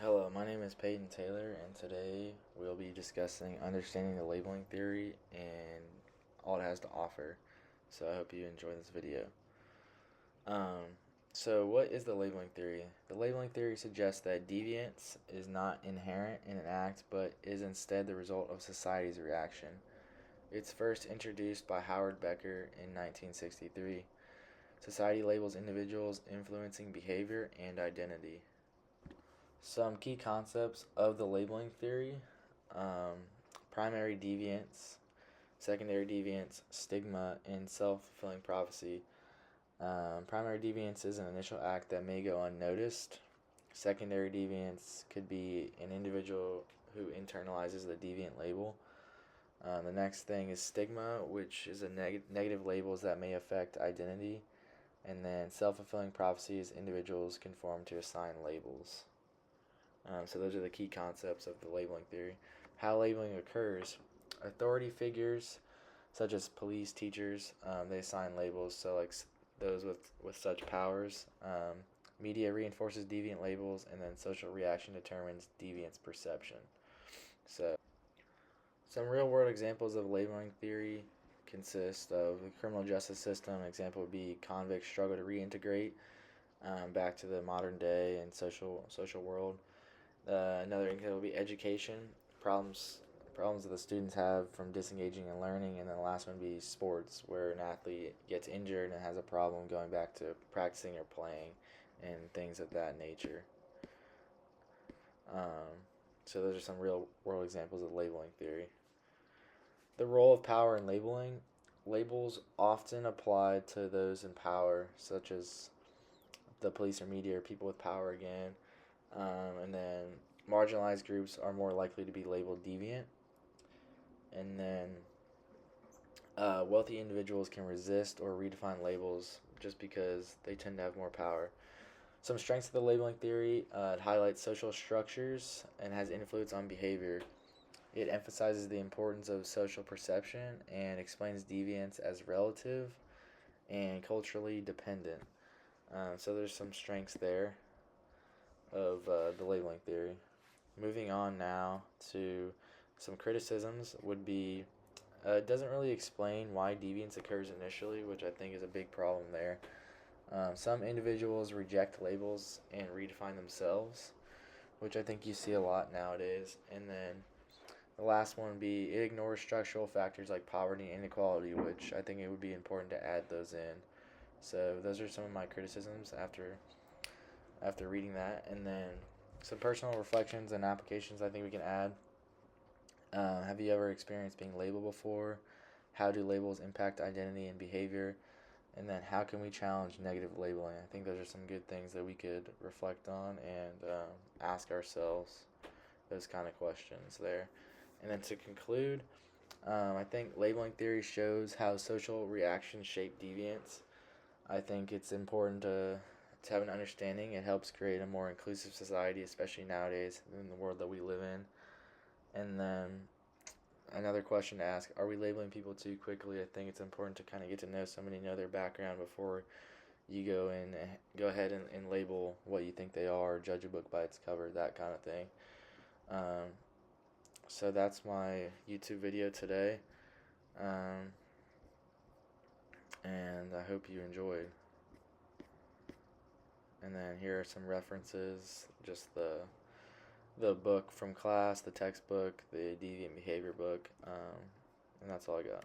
Hello, my name is Peyton Taylor, and today we'll be discussing understanding the labeling theory and all it has to offer. So I hope you enjoy this video. Um, what is the labeling theory? The labeling theory suggests that deviance is not inherent in an act, but is instead the result of society's reaction. It's first introduced by Howard Becker in 1963. Society labels individuals influencing behavior and identity. Some key concepts of the labeling theory: um, primary deviance, secondary deviance, stigma, and self fulfilling prophecy. Primary deviance is an initial act that may go unnoticed. Secondary deviance could be an individual who internalizes the deviant label. The next thing is stigma, which is a negative labels that may affect identity. And then self fulfilling prophecy is individuals conform to assigned labels. So those are the key concepts of the labeling theory. How labeling occurs: authority figures such as police, teachers, they assign labels. So like those with such powers. Media reinforces deviant labels, and then social reaction determines deviance perception. So some real world examples of labeling theory consist of the criminal justice system. An example would be convicts struggle to reintegrate back to the modern day and social world. Another example would be education, problems that the students have from disengaging and learning, and then the last one would be sports, where an athlete gets injured and has a problem going back to practicing or playing, and things of that nature. Um, so those are some real world examples of labeling theory. The role of power in labeling: labels often apply to those in power, such as the police or media, or people with power again. And then marginalized groups are more likely to be labeled deviant. And then wealthy individuals can resist or redefine labels just because they tend to have more power. Some strengths of the labeling theory: it highlights social structures and has influence on behavior. It emphasizes the importance of social perception and explains deviance as relative and culturally dependent. So there's some strengths there of the labeling theory. Moving on now to some criticisms would be, it doesn't really explain why deviance occurs initially, which I think is a big problem there. Some individuals reject labels and redefine themselves, which I think you see a lot nowadays. And then the last one would be, it ignores structural factors like poverty and inequality, which I think it would be important to add those in. So those are some of my criticisms after reading that. And then some personal reflections and applications I think we can add. Have you ever experienced being labeled before? How do labels impact identity and behavior? And then how can we challenge negative labeling? I think those are some good things that we could reflect on and ask ourselves those kind of questions there. And then to conclude, I think labeling theory shows how social reactions shape deviance. I think it's important to have an understanding. It helps create a more inclusive society, especially nowadays in the world that we live in. And then another question to ask: are we labeling people too quickly? I think it's important to kind of get to know somebody, know their background before you go ahead and label what you think they are, judge a book by its cover, that kind of thing. Um, so that's my YouTube video today. Um, and I hope you enjoyed. And then here are some references, just the book from class, the textbook, the deviant behavior book, and that's all I got.